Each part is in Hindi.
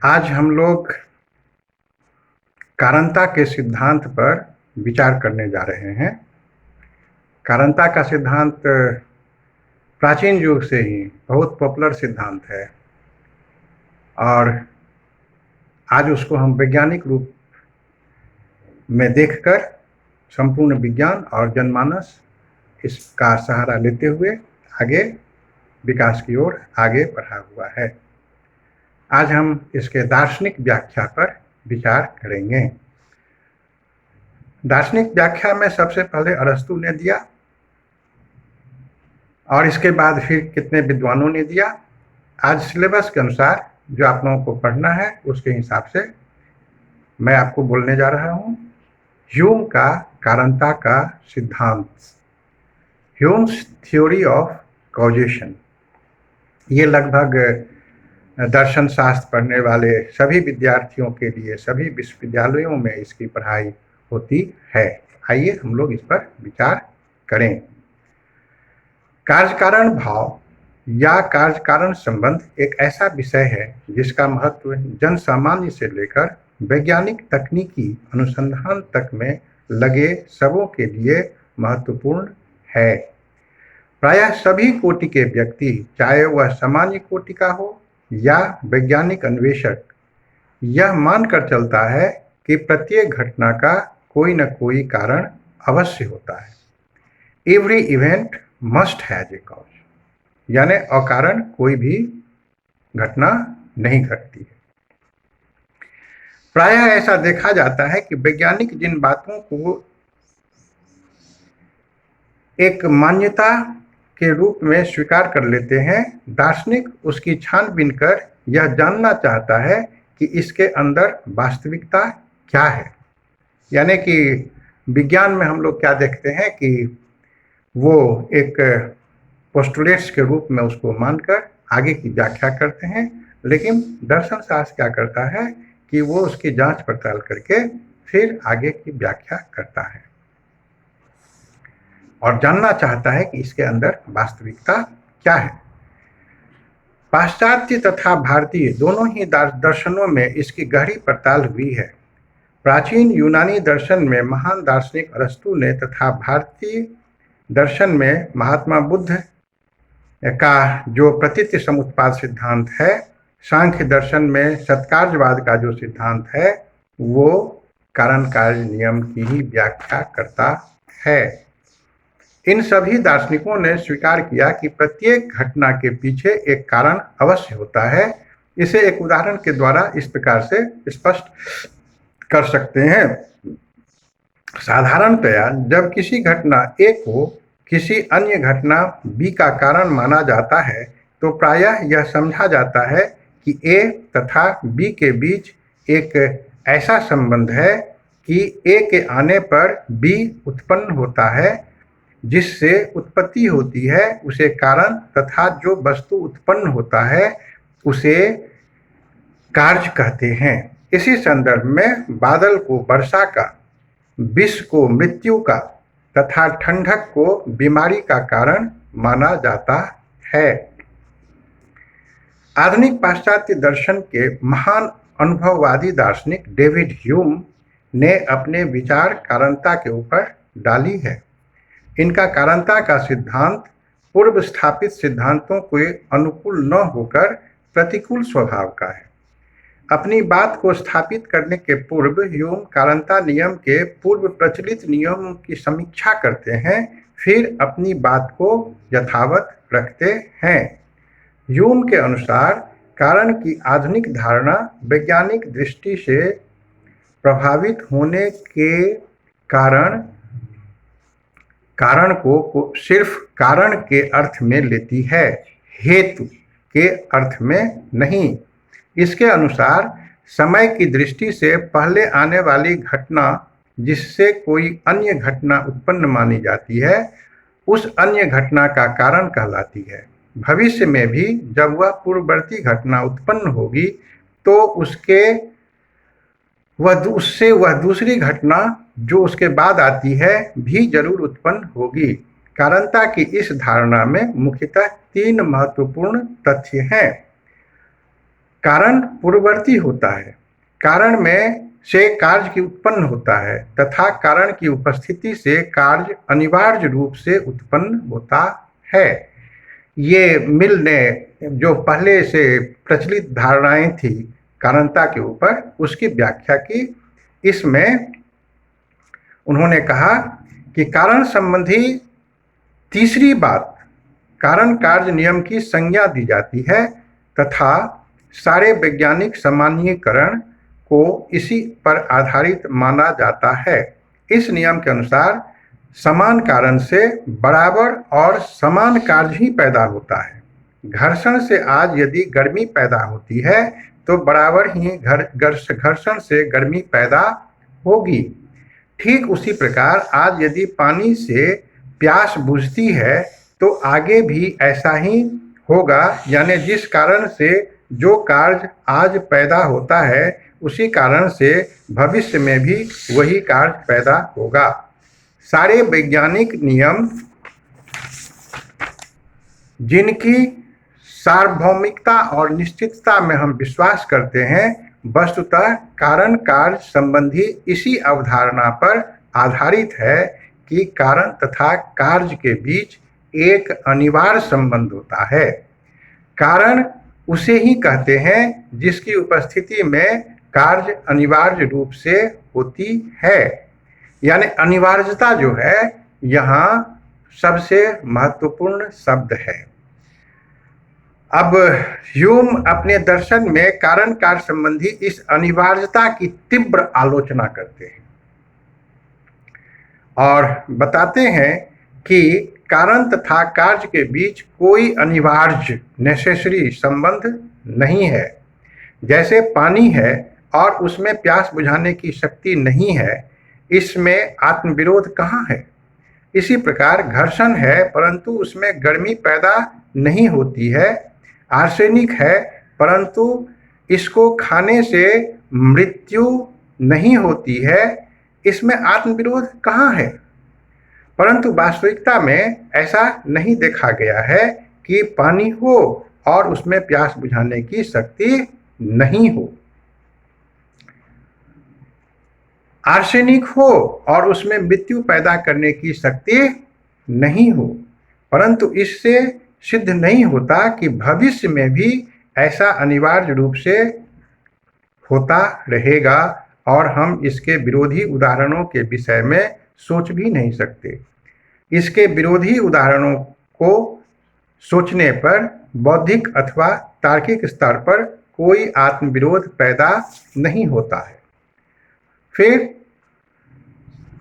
आज हम लोग कारणता के सिद्धांत पर विचार करने जा रहे हैं। कारणता का सिद्धांत प्राचीन युग से ही बहुत पॉपुलर सिद्धांत है और आज उसको हम वैज्ञानिक रूप में देखकर संपूर्ण विज्ञान और जनमानस इसका सहारा लेते हुए आगे विकास की ओर आगे बढ़ा हुआ है। आज हम इसके दार्शनिक व्याख्या पर विचार करेंगे। दार्शनिक व्याख्या में सबसे पहले अरस्तु ने दिया और इसके बाद फिर कितने विद्वानों ने दिया। आज सिलेबस के अनुसार जो आप लोगों को पढ़ना है उसके हिसाब से मैं आपको बोलने जा रहा हूँ। ह्यूम का कारणता का सिद्धांत, ह्यूम्स थ्योरी ऑफ कॉजेशन, ये लगभग दर्शन शास्त्र पढ़ने वाले सभी विद्यार्थियों के लिए सभी विश्वविद्यालयों में इसकी पढ़ाई होती है। आइए हम लोग इस पर विचार करें। कार्य कारण भाव या कार्य कारण संबंध एक ऐसा विषय है जिसका महत्व जन सामान्य से लेकर वैज्ञानिक तकनीकी अनुसंधान तक में लगे सबों के लिए महत्वपूर्ण है। प्रायः सभी कोटि के व्यक्ति, चाहे वह सामान्य कोटि का हो या वैज्ञानिक अन्वेषक, यह मानकर चलता है कि प्रत्येक घटना का कोई न कोई कारण अवश्य होता है। Every event must has a cause, यानी अकारण कोई भी घटना नहीं घटती है। प्रायः ऐसा देखा जाता है कि वैज्ञानिक जिन बातों को एक मान्यता के रूप में स्वीकार कर लेते हैं, दार्शनिक उसकी छानबीन कर यह जानना चाहता है कि इसके अंदर वास्तविकता क्या है। यानी कि विज्ञान में हम लोग क्या देखते हैं कि वो एक पोस्टुलेट्स के रूप में उसको मानकर आगे की व्याख्या करते हैं, लेकिन दर्शन शास्त्र क्या करता है कि वो उसकी जांच पड़ताल करके फिर आगे की व्याख्या करता है और जानना चाहता है कि इसके अंदर वास्तविकता क्या है। पाश्चात्य तथा भारतीय दोनों ही दर्शनों में इसकी गहरी पड़ताल हुई है। प्राचीन यूनानी दर्शन में महान दार्शनिक अरस्तु ने तथा भारतीय दर्शन में महात्मा बुद्ध का जो प्रतीति समुत्पाद सिद्धांत है, सांख्य दर्शन में सत्कार्यवाद का जो सिद्धांत है, वो कारण कार्य नियम की ही व्याख्या करता है। इन सभी दार्शनिकों ने स्वीकार किया कि प्रत्येक घटना के पीछे एक कारण अवश्य होता है। इसे एक उदाहरण के द्वारा इस प्रकार से स्पष्ट कर सकते हैं। साधारणतया जब किसी घटना ए को किसी अन्य घटना बी का कारण माना जाता है, तो प्रायः यह समझा जाता है कि ए तथा बी के बीच एक ऐसा संबंध है कि ए के आने पर बी उत्पन्न होता है। जिससे उत्पत्ति होती है उसे कारण, तथा जो वस्तु उत्पन्न होता है उसे कार्य कहते हैं। इसी संदर्भ में बादल को वर्षा का, विष को मृत्यु का तथा ठंडक को बीमारी का कारण माना जाता है। आधुनिक पाश्चात्य दर्शन के महान अनुभववादी दार्शनिक डेविड ह्यूम ने अपने विचार कारणता के ऊपर डाली है। इनका कारणता का सिद्धांत पूर्व स्थापित सिद्धांतों के अनुकूल न होकर प्रतिकूल स्वभाव का है। अपनी बात को स्थापित करने के पूर्व ह्यूम कारणता नियम के पूर्व प्रचलित नियमों की समीक्षा करते हैं, फिर अपनी बात को यथावत रखते हैं। ह्यूम के अनुसार कारण की आधुनिक धारणा वैज्ञानिक दृष्टि से प्रभावित होने के कारण को सिर्फ कारण के अर्थ में लेती है, हेतु के अर्थ में नहीं। इसके अनुसार समय की दृष्टि से पहले आने वाली घटना जिससे कोई अन्य घटना उत्पन्न मानी जाती है, उस अन्य घटना का कारण कहलाती है। भविष्य में भी जब वह पूर्ववर्ती घटना उत्पन्न होगी तो उससे वह दूसरी घटना जो उसके बाद आती है भी जरूर उत्पन्न होगी। कारणता की इस धारणा में मुख्यतः तीन महत्वपूर्ण तथ्य हैं। कारण पूर्ववर्ती होता है, कारण में से कार्य की उत्पन्न होता है तथा कारण की उपस्थिति से कार्य अनिवार्य रूप से उत्पन्न होता है। ये मिल ने जो पहले से प्रचलित धारणाएं थी कारणता के ऊपर, उसकी व्याख्या की। इसमें उन्होंने कहा कि कारण संबंधी तीसरी बात कारण कार्य नियम की संज्ञा दी जाती है तथा सारे वैज्ञानिक सामान्यीकरण को इसी पर आधारित माना जाता है। इस नियम के अनुसार समान कारण से बराबर और समान कार्य ही पैदा होता है। घर्षण से आज यदि गर्मी पैदा होती है तो बराबर ही घर्षण से गर्मी पैदा होगी। ठीक उसी प्रकार आज यदि पानी से प्यास बुझती है तो आगे भी ऐसा ही होगा, यानी जिस कारण से जो कार्य आज पैदा होता है उसी कारण से भविष्य में भी वही कार्य पैदा होगा। सारे वैज्ञानिक नियम जिनकी सार्वभौमिकता और निश्चितता में हम विश्वास करते हैं, वस्तुतः कारण कार्य संबंधी इसी अवधारणा पर आधारित है कि कारण तथा कार्य के बीच एक अनिवार्य संबंध होता है। कारण उसे ही कहते हैं जिसकी उपस्थिति में कार्य अनिवार्य रूप से होती है, यानी अनिवार्यता जो है यहाँ सबसे महत्वपूर्ण शब्द है। अब ह्यूम अपने दर्शन में कारण कार्य संबंधी इस अनिवार्यता की तीव्र आलोचना करते हैं और बताते हैं कि कारण तथा कार्य के बीच कोई अनिवार्य नेसेसरी संबंध नहीं है। जैसे पानी है और उसमें प्यास बुझाने की शक्ति नहीं है, इसमें आत्मविरोध कहाँ है? इसी प्रकार घर्षण है परंतु उसमें गर्मी पैदा नहीं होती है। आर्सेनिक है परंतु इसको खाने से मृत्यु नहीं होती है, इसमें आत्मविरोध कहाँ है? परंतु वास्तविकता में ऐसा नहीं देखा गया है कि पानी हो और उसमें प्यास बुझाने की शक्ति नहीं हो, आर्सेनिक हो और उसमें मृत्यु पैदा करने की शक्ति नहीं हो, परंतु इससे सिद्ध नहीं होता कि भविष्य में भी ऐसा अनिवार्य रूप से होता रहेगा और हम इसके विरोधी उदाहरणों के विषय में सोच भी नहीं सकते। इसके विरोधी उदाहरणों को सोचने पर बौद्धिक अथवा तार्किक स्तर पर कोई आत्मविरोध पैदा नहीं होता है। फिर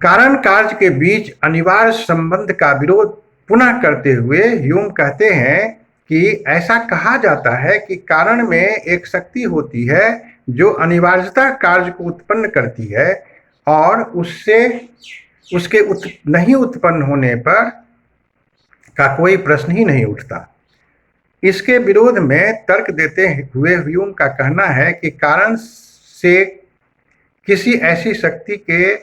कारण कार्य के बीच अनिवार्य संबंध का विरोध पुनः करते हुए ह्यूम कहते हैं कि ऐसा कहा जाता है कि कारण में एक शक्ति होती है जो अनिवार्यता कार्य को उत्पन्न करती है और उससे उसके नहीं उत्पन्न होने पर का कोई प्रश्न ही नहीं उठता। इसके विरोध में तर्क देते हुए ह्यूम का कहना है कि कारण से किसी ऐसी शक्ति के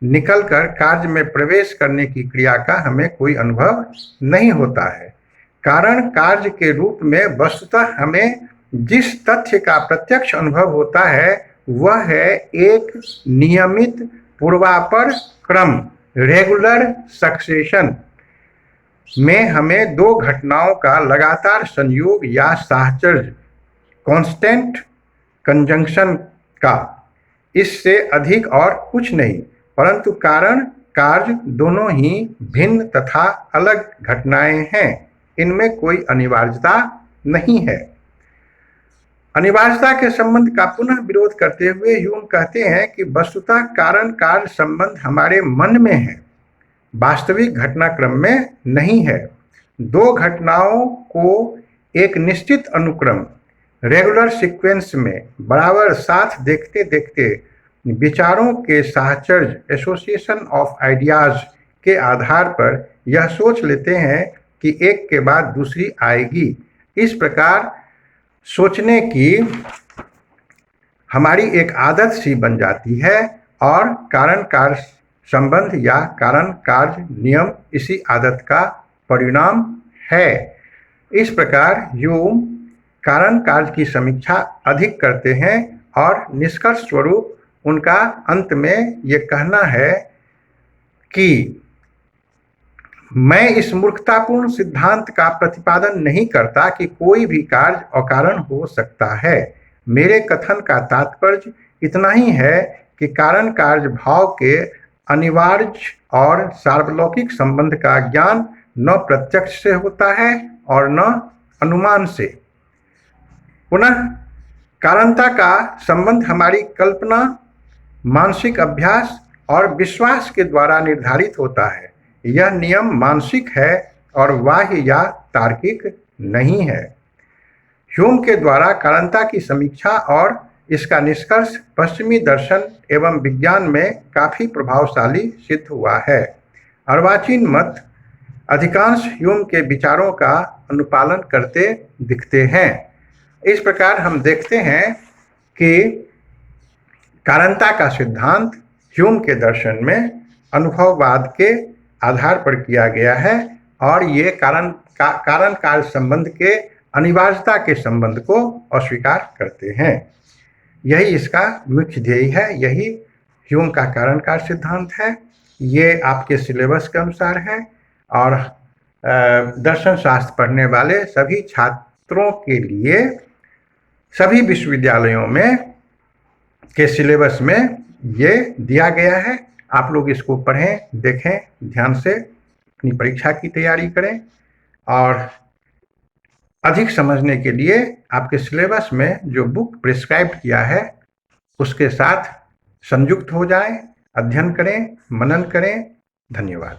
निकलकर कार्य में प्रवेश करने की क्रिया का हमें कोई अनुभव नहीं होता है। कारण कार्य के रूप में वस्तुतः हमें जिस तथ्य का प्रत्यक्ष अनुभव होता है वह है एक नियमित पूर्वापर क्रम, रेगुलर सक्सेशन में हमें दो घटनाओं का लगातार संयोग या साहचर्य, कांस्टेंट कंजंक्शन का, इससे अधिक और कुछ नहीं, परंतु कारण कार्य दोनों ही भिन्न तथा अलग घटनाएं हैं, इनमें कोई अनिवार्यता नहीं है। अनिवार्यता के संबंध का पुनः विरोध करते हुए ह्यूम कहते हैं कि वस्तुतः कारण कार्य संबंध हमारे मन में है, वास्तविक घटनाक्रम में नहीं है। दो घटनाओं को एक निश्चित अनुक्रम, रेगुलर सीक्वेंस में बराबर साथ देखते देखते विचारों के साहचर्य, एसोसिएशन ऑफ आइडियाज के आधार पर यह सोच लेते हैं कि एक के बाद दूसरी आएगी। इस प्रकार सोचने की हमारी एक आदत सी बन जाती है और कारण कार्य संबंध या कारण कार्य नियम इसी आदत का परिणाम है। इस प्रकार ह्यूम कारण कार्य की समीक्षा अधिक करते हैं और निष्कर्ष स्वरूप उनका अंत में ये कहना है कि मैं इस मूर्खतापूर्ण सिद्धांत का प्रतिपादन नहीं करता कि कोई भी कार्य अकारण हो सकता है। मेरे कथन का तात्पर्य इतना ही है कि कारण कार्य भाव के अनिवार्य और सार्वलौकिक संबंध का ज्ञान न प्रत्यक्ष से होता है और न अनुमान से। पुनः कारणता का संबंध हमारी कल्पना, मानसिक अभ्यास और विश्वास के द्वारा निर्धारित होता है। यह नियम मानसिक है और बाह्य या तार्किक नहीं है। ह्यूम के द्वारा कारणता की समीक्षा और इसका निष्कर्ष पश्चिमी दर्शन एवं विज्ञान में काफी प्रभावशाली सिद्ध हुआ है। अर्वाचीन मत अधिकांश ह्यूम के विचारों का अनुपालन करते दिखते हैं। इस प्रकार हम देखते हैं कि कारणता का सिद्धांत ह्यूम के दर्शन में अनुभववाद के आधार पर किया गया है और ये कारण कार्य संबंध के अनिवार्यता के संबंध को अस्वीकार करते हैं। यही इसका मुख्य ध्येय है, यही ह्यूम का कारण कार्य सिद्धांत है। ये आपके सिलेबस के अनुसार है और दर्शन शास्त्र पढ़ने वाले सभी छात्रों के लिए सभी विश्वविद्यालयों में के सिलेबस में ये दिया गया है। आप लोग इसको पढ़ें, देखें, ध्यान से अपनी परीक्षा की तैयारी करें और अधिक समझने के लिए आपके सिलेबस में जो बुक प्रिस्क्राइब किया है उसके साथ संयुक्त हो जाएं, अध्ययन करें, मनन करें। धन्यवाद।